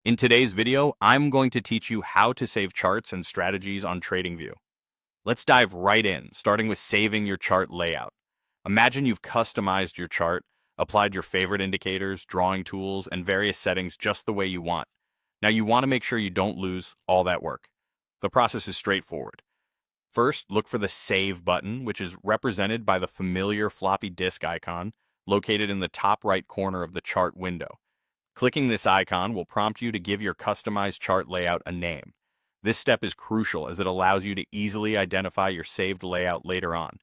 In today's video, I'm going to teach you how to save charts and strategies on TradingView. Let's dive right in, starting with saving your chart layout. Imagine you've customized your chart, applied your favorite indicators, drawing tools, and various settings just the way you want. Now you want to make sure you don't lose all that work. The process is straightforward. First, look for the Save button, which is represented by the familiar floppy disk icon located in the top right corner of the chart window. Clicking this icon will prompt you to give your customized chart layout a name. This step is crucial as it allows you to easily identify your saved layout later on.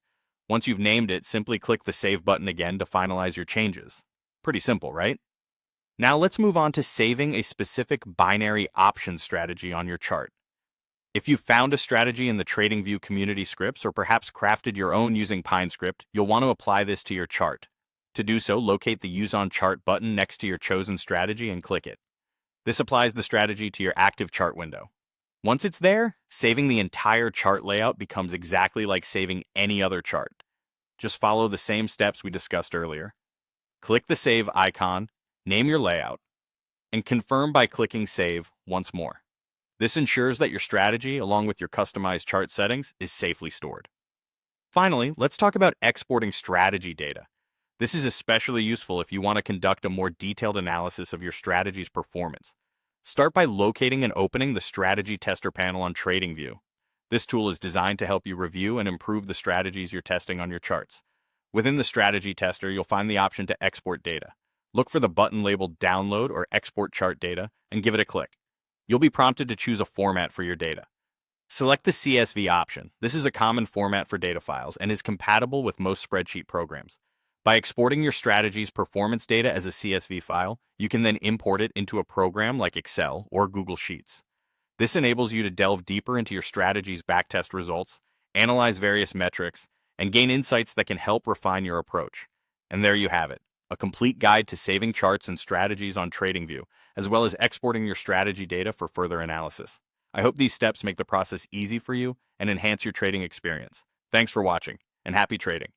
Once you've named it, simply click the Save button again to finalize your changes. Pretty simple, right? Now let's move on to saving a specific binary option strategy on your chart. If you found a strategy in the TradingView community scripts or perhaps crafted your own using PineScript, you'll want to apply this to your chart. To do so, locate the Use on Chart button next to your chosen strategy and click it. This applies the strategy to your active chart window. Once it's there, saving the entire chart layout becomes exactly like saving any other chart. Just follow the same steps we discussed earlier. Click the Save icon, name your layout, and confirm by clicking Save once more. This ensures that your strategy, along with your customized chart settings, is safely stored. Finally, let's talk about exporting strategy data. This is especially useful if you want to conduct a more detailed analysis of your strategy's performance. Start by locating and opening the Strategy Tester panel on TradingView. This tool is designed to help you review and improve the strategies you're testing on your charts. Within the Strategy Tester, you'll find the option to export data. Look for the button labeled Download or Export Chart Data and give it a click. You'll be prompted to choose a format for your data. Select the CSV option. This is a common format for data files and is compatible with most spreadsheet programs. By exporting your strategy's performance data as a CSV file, you can then import it into a program like Excel or Google Sheets. This enables you to delve deeper into your strategy's backtest results, analyze various metrics, and gain insights that can help refine your approach. And there you have it, a complete guide to saving charts and strategies on TradingView, as well as exporting your strategy data for further analysis. I hope these steps make the process easy for you and enhance your trading experience. Thanks for watching, and happy trading.